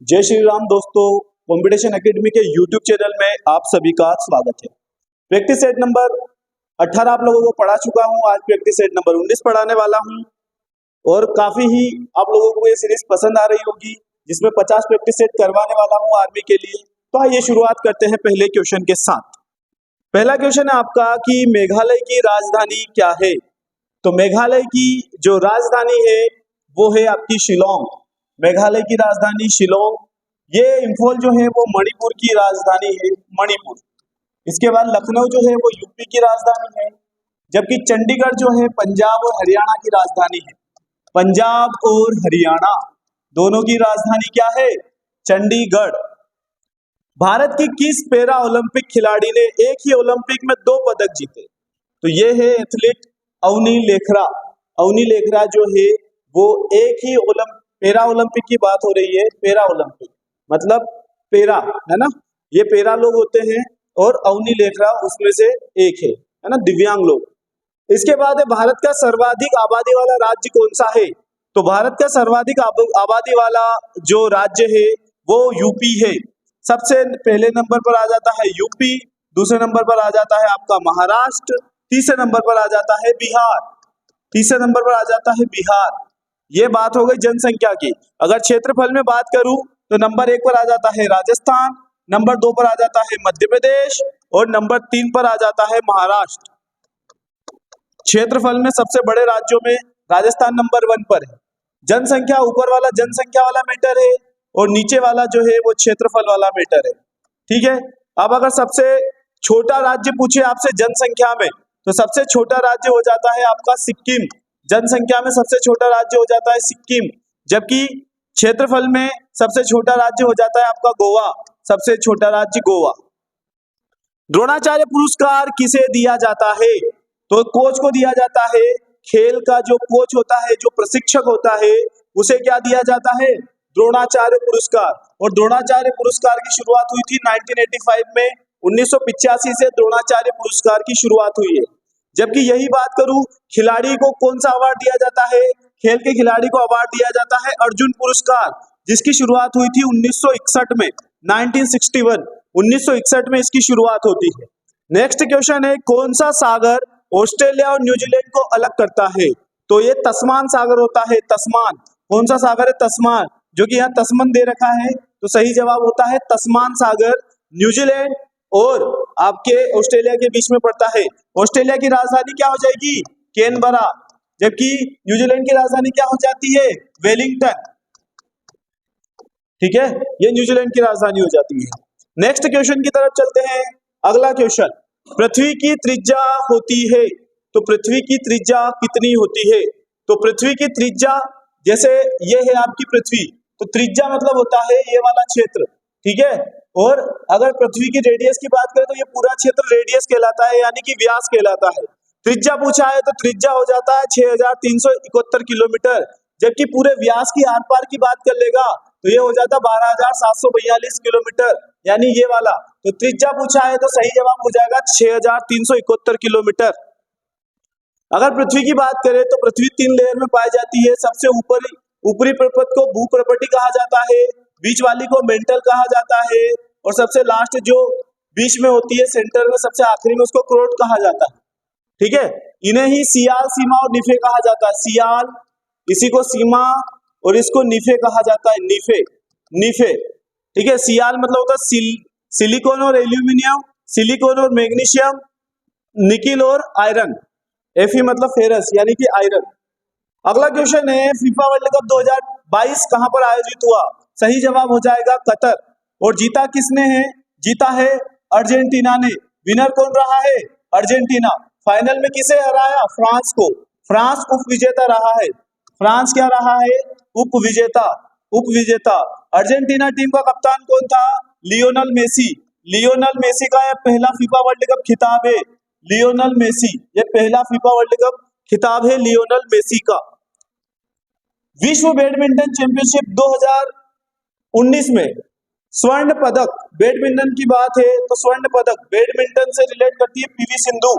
जय श्री राम दोस्तों, competition academy के यूट्यूब चैनल में आप सभी का स्वागत है। प्रैक्टिस सेट नंबर 18 आप लोगों को पढ़ा चुका हूं। आज प्रैक्टिस सेट नंबर 19 पढ़ाने वाला हूं और काफी ही आप लोगों को ये सीरीज पसंद आ रही होगी, जिसमें 50 प्रैक्टिस सेट करवाने वाला हूं आर्मी के लिए। तो आइए शुरुआत करते हैं पहले क्वेश्चन के साथ। पहला क्वेश्चन है आपका कि मेघालय की राजधानी क्या है। तो मेघालय की जो राजधानी है वो है आपकी शिलोंग। मेघालय की राजधानी शिलोंग। ये इंफॉल जो है वो मणिपुर की राजधानी है, मणिपुर। इसके बाद लखनऊ जो है वो यूपी की राजधानी है, जबकि चंडीगढ़ जो है पंजाब और हरियाणा की राजधानी है। पंजाब और हरियाणा दोनों की राजधानी क्या है? चंडीगढ़। भारत की किस पैरा ओलंपिक खिलाड़ी ने एक ही ओलंपिक में 2 पदक जीते? तो ये है एथलीट अवनी लेखरा। अवनी लेखरा जो है वो एक ही पैरा ओलंपिक की बात हो रही है। पैरा ओलंपिक मतलब पैरा है ना, ये पैरा लोग होते हैं और अवनी लेखरा उसमें से एक है ना, दिव्यांग लोग। इसके बाद है भारत का सर्वाधिक आबादी वाला राज्य कौन सा है? तो भारत का सर्वाधिक आबादी वाला जो राज्य है वो यूपी है। सबसे पहले नंबर पर आ जाता है यूपी, दूसरे नंबर पर आ जाता है आपका महाराष्ट्र, तीसरे नंबर पर आ जाता है बिहार। तीसरे नंबर पर आ जाता है बिहार। ये बात हो गई जनसंख्या की। अगर क्षेत्रफल में बात करूं तो नंबर 1 पर आ जाता है राजस्थान, नंबर 2 पर आ जाता है मध्य प्रदेश और नंबर 3 पर आ जाता है महाराष्ट्र। क्षेत्रफल में सबसे बड़े राज्यों में राजस्थान नंबर 1 पर है। जनसंख्या ऊपर वाला जनसंख्या वाला मैटर है और नीचे वाला जो है वो क्षेत्रफल वाला मैटर है। ठीक है। अब अगर सबसे छोटा राज्य पूछे आपसे जनसंख्या में, तो सबसे छोटा राज्य हो जाता है आपका सिक्किम। जनसंख्या में सबसे छोटा राज्य हो जाता है सिक्किम, जबकि क्षेत्रफल में सबसे छोटा राज्य हो जाता है आपका गोवा। सबसे छोटा राज्य गोवा। द्रोणाचार्य पुरस्कार किसे दिया जाता है? तो कोच को दिया जाता है। खेल का जो कोच होता है, जो प्रशिक्षक होता है, उसे क्या दिया जाता है? द्रोणाचार्य पुरस्कार। और द्रोणाचार्य पुरस्कार की शुरुआत हुई थी 1985 में। 1985 से द्रोणाचार्य पुरस्कार की शुरुआत हुई है। जबकि यही बात करूं, खिलाड़ी को कौन सा अवार्ड दिया जाता है? खेल के खिलाड़ी को अवार्ड दिया जाता है अर्जुन पुरस्कार, जिसकी शुरुआत हुई थी 1961 में। 1961 1961 में इसकी शुरुआत होती है। नेक्स्ट क्वेश्चन है, कौन सा सागर ऑस्ट्रेलिया और न्यूजीलैंड को अलग करता है? तो ये तस्मान सागर होता है। तस्मान। कौन सा सागर है? तस्मान, जो कि यहाँ तस्मन दे रखा है, तो सही जवाब होता है तस्मान सागर। न्यूजीलैंड और आपके ऑस्ट्रेलिया के बीच में पड़ता है। ऑस्ट्रेलिया की राजधानी क्या हो जाएगी? कैनबरा। जबकि न्यूजीलैंड की राजधानी क्या हो जाती है? वेलिंगटन। ठीक है, ये न्यूजीलैंड की राजधानी हो जाती है। नेक्स्ट क्वेश्चन की तरफ चलते हैं। अगला क्वेश्चन, पृथ्वी की त्रिज्या होती है, तो पृथ्वी की त्रिज्या कितनी होती है? तो पृथ्वी की त्रिज्या, जैसे ये है आपकी पृथ्वी, तो त्रिज्या मतलब होता है ये वाला क्षेत्र। ठीक है। और अगर पृथ्वी की रेडियस की बात करें तो ये पूरा क्षेत्र रेडियस कहलाता है, यानी कि व्यास कहलाता है। त्रिज्या पूछा है तो त्रिज्या हो जाता है 6371 किलोमीटर। जबकि पूरे व्यास की आर पार की बात कर लेगा तो ये हो जाता 12742 किलोमीटर, यानी ये वाला। तो त्रिज्या पूछा है तो सही जवाब हो जाएगा 6371 किलोमीटर। अगर पृथ्वी की बात करें तो पृथ्वी 3 लेयर में पाई जाती है। सबसे ऊपरी परपट को भूप्रपटी कहा जाता है, बीच वाली को मेंटल कहा जाता है और सबसे लास्ट जो बीच में होती है सेंटर में सबसे आखिरी में, उसको क्रोट कहा जाता है। ठीक है। इन्हें ही सियाल, सीमा और निफे कहा जाता है। सियाल, इसी को सीमा और इसको निफे कहा जाता है। निफे, निफे। ठीक है। सियाल मतलब होता है सिलिकॉन और एल्यूमिनियम, सिलिकॉन और मैग्नीशियम, निकिल और आयरन। Fe मतलब फेरस, यानी कि आयरन। अगला क्वेश्चन है, फीफा वर्ल्ड कप 2022 कहां पर आयोजित हुआ? सही जवाब हो जाएगा कतर। और जीता किसने है? जीता है अर्जेंटीना ने। विनर कौन रहा है? अर्जेंटीना। फाइनल में किसे हराया? फ्रांस को। फ्रांस उप विजेता रहा है। फ्रांस क्या रहा है? उप विजेता। उप विजेता। अर्जेंटीना टीम का कप्तान कौन था? Lionel Messi. लियोनल मेसी का यह पहला फीफा वर्ल्ड कप खिताब है। लियोनल मेसी, ये पहला फीफा वर्ल्ड कप खिताब है लियोनल मेसी का। विश्व बैडमिंटन चैंपियनशिप 2019 में स्वर्ण पदक, बैडमिंटन की बात है तो स्वर्ण पदक बैडमिंटन से रिलेट करती है पीवी सिंधु,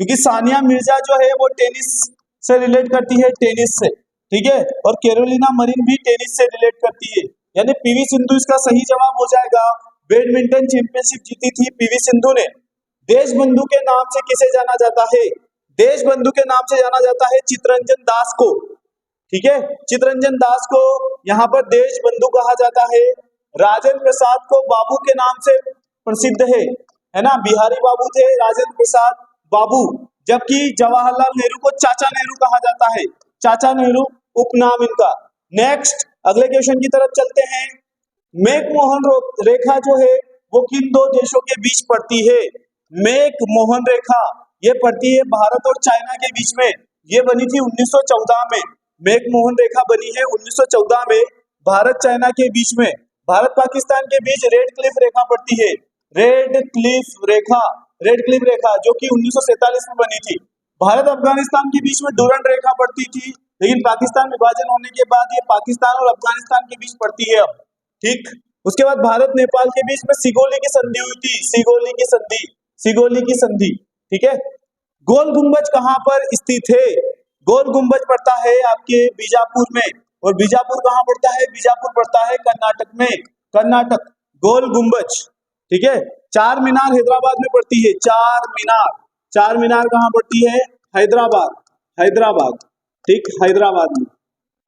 क्योंकि सानिया मिर्जा जो है वो टेनिस से रिलेट करती है, टेनिस से। ठीक है। और कैरोलिना मरीन भी टेनिस से रिलेट करती है। यानी पीवी सिंधु इसका सही जवाब हो जाएगा। बैडमिंटन चैंपियनशिप जीती थी पीवी सिंधु ने। देश बंधु के नाम से किसे जाना जाता है? देश बंधु के नाम से जाना जाता है चित्तरंजन दास को। ठीक है, चित्तरंजन दास को यहाँ पर देश बंधु कहा जाता है। राजेंद्र प्रसाद को बाबू के नाम से प्रसिद्ध है ना, बिहारी बाबू थे राजेंद्र प्रसाद बाबू, जबकि जवाहरलाल नेहरू को चाचा नेहरू कहा जाता है, चाचा नेहरू उपनाम इनका। नेक्स्ट अगले क्वेश्चन की तरफ चलते हैं। मैक-मोहन रेखा जो है वो किन दो देशों के बीच पड़ती है? मैक-मोहन रेखा ये पड़ती है भारत और चाइना के बीच में। ये बनी थी 1914 में। मैक-मोहन रेखा बनी है 1914 में भारत चाइना के बीच में। भारत पाकिस्तान के बीच रेड क्लिफ रेखा पड़ती है, रेड क्लिफ रेखा जो कि 1947 में बनी थी। भारत अफगानिस्तान के बीच में डूरंड रेखा पड़ती थी, लेकिन पाकिस्तान विभाजन होने के बाद ये पाकिस्तान और अफगानिस्तान के बीच पड़ती है अब। ठीक, उसके बाद भारत नेपाल के बीच में सिगोली की संधि हुई थी, सिगोली की संधि। ठीक है, गोल गुंबज कहाँ पर स्थित है? गोल गुंबज पड़ता है आपके बीजापुर में, और बीजापुर कहाँ पड़ता है? बीजापुर पड़ता है कर्नाटक में, कर्नाटक। गोल गुंबज, ठीक है। चार मीनार हैदराबाद में पड़ती है, चार मीनार कहाँ पड़ती है? हैदराबाद, ठीक, हैदराबाद में।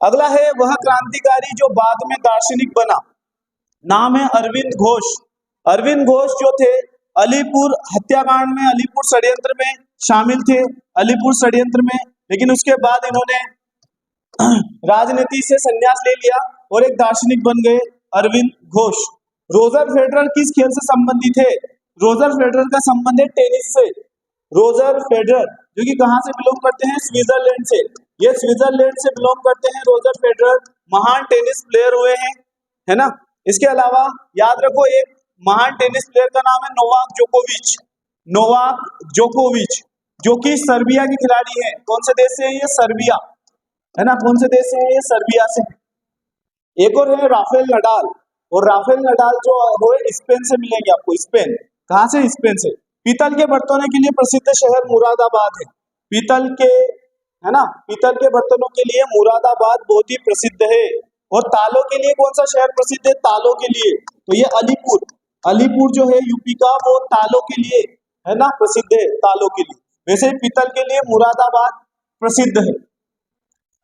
अगला है वह क्रांतिकारी जो बाद में दार्शनिक बना, नाम है अरविंद घोष। अरविंद घोष जो थे अलीपुर हत्याकांड में, अलीपुर षड्यंत्र में शामिल थे, अलीपुर षड्यंत्र में, लेकिन उसके बाद इन्होंने राजनीति से संन्यास ले लिया और एक दार्शनिक बन गए, अरविंद घोष। रोजर फेडरर किस खेल से संबंधित है? रोजर फेडरर का संबंध है टेनिस से। रोजर फेडरर जो कि कहां से बिलोंग करते हैं? स्विट्जरलैंड से। ये स्विट्जरलैंड से बिलोंग करते हैं रोजर फेडरर, महान टेनिस प्लेयर हुए हैं, है ना। इसके अलावा याद रखो एक महान टेनिस प्लेयर का नाम है नोवाक जोकोविच, जो कि सर्बिया के खिलाड़ी हैं। कौन से देश से है ये? सर्बिया, है ना। कौन से देश से है ये? सर्बिया से। एक और है राफेल नडाल, और राफेल नडाल जो है स्पेन से मिलेंगे आपको। स्पेन, कहां से? स्पेन से। पीतल के बर्तनों के लिए प्रसिद्ध शहर मुरादाबाद है। पीतल के, है ना, पीतल के बर्तनों के लिए मुरादाबाद बहुत ही प्रसिद्ध है। और तालों के लिए कौन सा शहर प्रसिद्ध है? तालों के लिए तो ये अलीपुर जो है यूपी का, वो तालों के लिए, है ना, प्रसिद्ध है, तालों के लिए। वैसे पीतल के लिए मुरादाबाद प्रसिद्ध है।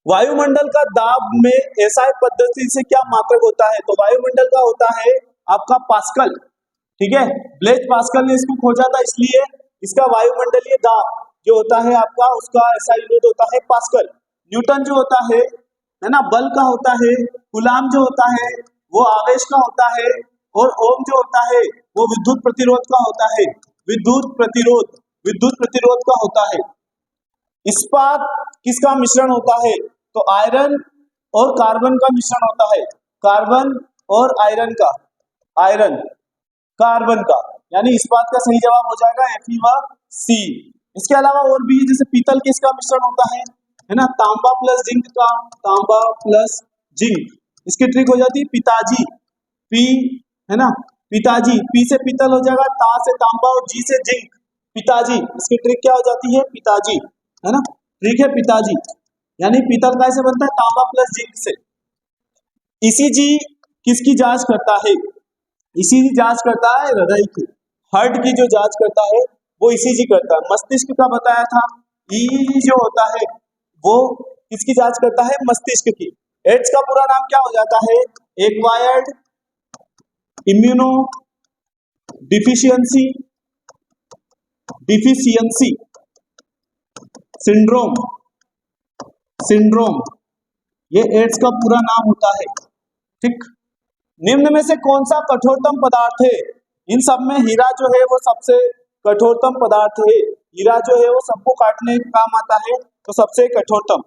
वायुमंडल का दाब में एसआई पद्धति से क्या मात्रक होता है? तो वायुमंडल का होता है आपका पास्कल, ठीक है। ब्लेज पास्कल ने इसको खोजा था, इसलिए इसका वायुमंडलीय दाब जो होता है आपका, उसका एसआई यूनिट होता है पास्कल। न्यूटन जो होता है ना, बल का होता है। कूलाम जो होता है वो आवेश का होता है, और ओम जो होता है वो विद्युत प्रतिरोध का होता है, विद्युत प्रतिरोध का होता है। इस्पात किसका मिश्रण होता है? तो आयरन और कार्बन का मिश्रण होता है, कार्बन और आयरन का, कार्बन का, यानी इस्पात का सही जवाब हो जाएगा Fe। इसके अलावा और भी, जैसे पीतल किसका मिश्रण होता है ना, तांबा प्लस जिंक का, तांबा प्लस जिंक। इसकी ट्रिक हो जाती है पिताजी, पी, है ना, पिताजी, पी से पीतल हो जाएगा, ता से तांबा और जी से जिंक, पिताजी। इसकी ट्रिक क्या हो जाती है? पिताजी, है ना, ठीक है, पिताजी। यानी पीतल कैसे बनता है? तांबा प्लस जिंक से। ईसीजी किसकी जांच करता है? ईसीजी जांच करता है हृदय की, हार्ट की जो जांच करता है वो ईसीजी करता है। मस्तिष्क का बताया था, ईईजी जो होता है वो किसकी जांच करता है? मस्तिष्क की। एड्स का पूरा नाम क्या हो जाता है? एक्वायर्ड इम्यूनो डिफिशियंसी सिंड्रोम, ये एड्स का पूरा नाम होता है, ठीक। निम्न में से कौन सा कठोरतम पदार्थ है? इन सब में हीरा जो है वो सबसे कठोरतम पदार्थ है। हीरा जो है वो सबको काटने का काम आता है, तो सबसे कठोरतम।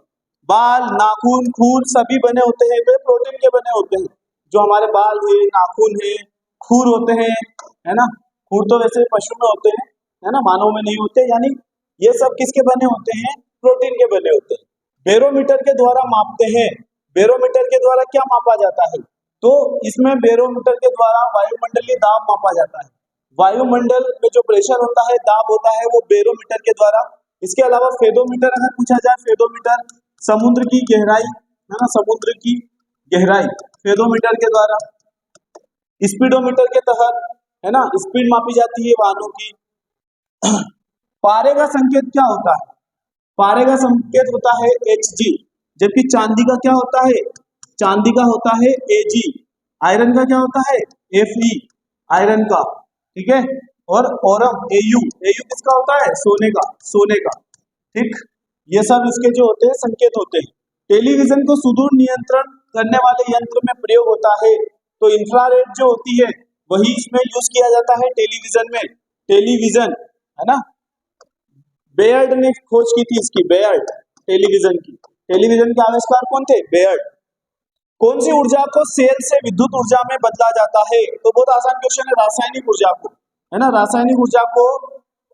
बाल, नाखून, खूर सभी बने होते हैं, वे प्रोटीन के बने होते हैं। जो हमारे बाल है, नाखून है, खूर होते हैं, है ना। खूर तो वैसे पशु में होते हैं, है ना, मानव में नहीं होते। यानी ये सब किसके बने होते हैं? प्रोटीन के बने होते हैं। बैरोमीटर के द्वारा मापते हैं। बैरोमीटर के द्वारा क्या मापा जाता है? तो इसमें बैरोमीटर के द्वारा वायुमंडलीय दाब मापा जाता है। वायुमंडल में जो प्रेशर होता है, दाब होता है, वो बैरोमीटर के द्वारा। इसके अलावा फेदोमीटर अगर पूछा जाए, फेदोमीटर समुद्र की गहराई, है ना, समुद्र की गहराई फेदोमीटर के द्वारा। स्पीडोमीटर के तहत, है ना, स्पीड मापी जाती है वाहनों की। पारे का संकेत क्या होता है? पारे का संकेत होता है Hg, जबकि चांदी का क्या होता है? चांदी का होता है Ag। आयरन का क्या होता है? Fe, आयरन का, ठीक है। और ओरम Au, Au किसका होता है? सोने का, सोने का, ठीक। ये सब इसके जो होते हैं संकेत होते हैं। टेलीविजन को सुदूर नियंत्रण करने वाले यंत्र में प्रयोग होता है, तो इंफ्रारेड जो होती है वही इसमें यूज किया जाता है टेलीविजन में। टेलीविजन, है ना, बेयर्ड ने खोज की थी इसकी, बेयर्ड, टेलीविजन की। टेलीविजन के आविष्कार कौन थे? बेयर्ड। कौन सी ऊर्जा को सेल से विद्युत ऊर्जा में बदला जाता है? तो बहुत आसान क्वेश्चन है, रासायनिक ऊर्जा को, है ना, रासायनिक ऊर्जा को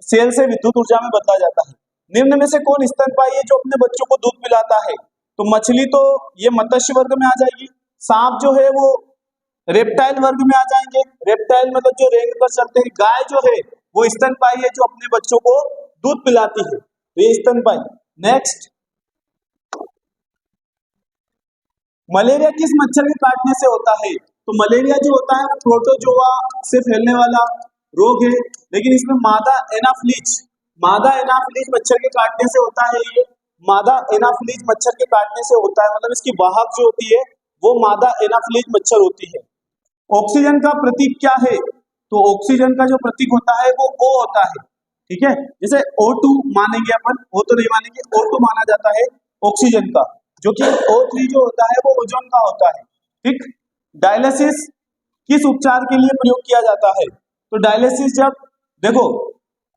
सेल से विद्युत ऊर्जा में बदला जाता है। निम्न में से कौन स्तनपायी है जो अपने बच्चों को दूध पिलाता है? तो मछली तो ये मत्स्य वर्ग में आ जाएगी। सांप जो है वो रेप्टाइल वर्ग में आ जाएंगे, रेप्टाइल मतलब जो रेंग पर चलते हैं। गाय जो है वो स्तनपायी है जो अपने बच्चों को दूध पिलाती है, तो ये स्तनपायी। नेक्स्ट, मलेरिया किस मच्छर के काटने से होता है? तो मलेरिया जो होता है वो प्रोटोजोआ से फैलने वाला रोग है, लेकिन इसमें मादा एनाफ्लीज, मादा एनाफ्लीज मच्छर के काटने से होता है। ये मादा एनाफ्लीज मच्छर के काटने से होता है, मतलब इसकी वाहक जो होती है वो मादा एनाफ्लीज मच्छर होती है। ऑक्सीजन का प्रतीक क्या है? तो ऑक्सीजन का जो प्रतीक होता है वो O होता है, ठीक है। जैसे O2 मानेंगे अपन, O तो नहीं मानेंगे, O2 माना जाता है ऑक्सीजन का, जो कि O3 जो होता है वो ओजोन का होता है, ठीक। डायलिसिस किस उपचार के लिए प्रयोग किया जाता है? तो डायलिसिस जब देखो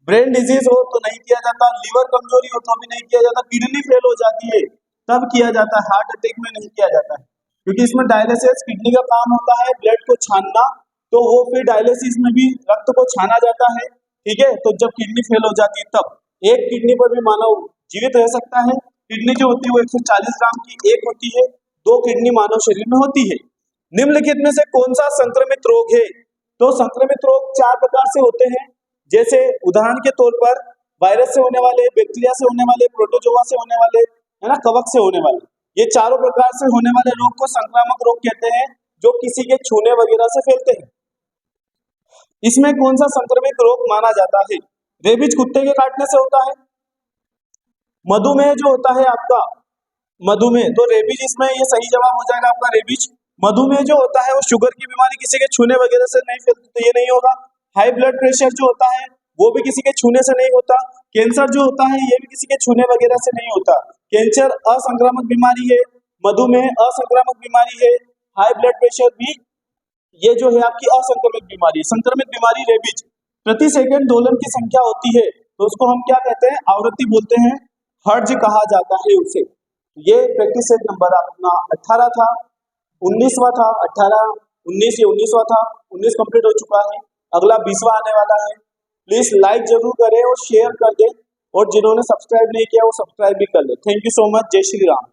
ब्रेन डिजीज हो तो नहीं किया जाता, लीवर कमजोरी हो तो भी नहीं किया जाता, किडनी फेल हो जाती है तब किया जाता है, हार्ट अटैक में नहीं किया जाता है, क्योंकि इसमें डायलिसिस किडनी का काम होता है ब्लड को छानना, तो वो फिर डायलिसिस में भी रक्त को छाना जाता है, ठीक है। तो जब किडनी फेल हो जाती है तब एक किडनी पर भी मानव जीवित रह सकता है। किडनी जो होती है वो 140 ग्राम की एक होती है, 2 किडनी मानव शरीर में होती है। निम्नलिखित में से कौन सा संक्रमित रोग है? तो संक्रमित रोग 4 प्रकार से होते हैं, जैसे उदाहरण के तौर पर वायरस से होने वाले, बैक्टीरिया से होने वाले, प्रोटोजोआ से होने वाले, है ना, कवक से होने वाले। ये चारों प्रकार से होने वाले रोग को संक्रामक रोग कहते हैं, जो किसी के छूने वगैरह से फैलते हैं। इसमें कौन सा संक्रमित रोग माना जाता है? रेबीज कुत्ते के काटने से होता है। मधुमेह जो होता है आपका, मधुमेह, तो रेबीज इसमें ये सही जवाब हो जाएगा आपका, रेबीज। मधुमेह जो होता है वो शुगर की बीमारी किसी के छूने वगैरह से नहीं फैलती, तो ये नहीं होगा। हाई ब्लड प्रेशर जो होता है वो भी किसी के छूने से नहीं होता। कैंसर जो होता है ये भी किसी के छूने वगैरह से नहीं होता। कैंसर असंक्रामक बीमारी है, मधुमेह असंक्रामक बीमारी है, हाई ब्लड प्रेशर भी ये जो है आपकी असंक्रमित बीमारी। संक्रमित बीमारी रेबीज। प्रति सेकंड दोलन की संख्या होती है, तो उसको हम क्या कहते हैं? आवृत्ति बोलते हैं, हर्ज कहा जाता है उसे। ये प्रैक्टिस सेट नंबर अपना 18 था, 19वां था, 18, 19 ये 19वां था, 19 कंप्लीट हो चुका है, अगला 20वां आने वाला है। प्लीज लाइक जरूर करें और शेयर कर दें, और जिन्होंने सब्सक्राइब नहीं किया वो सब्सक्राइब भी कर ले। Thank you so much. जय श्री राम।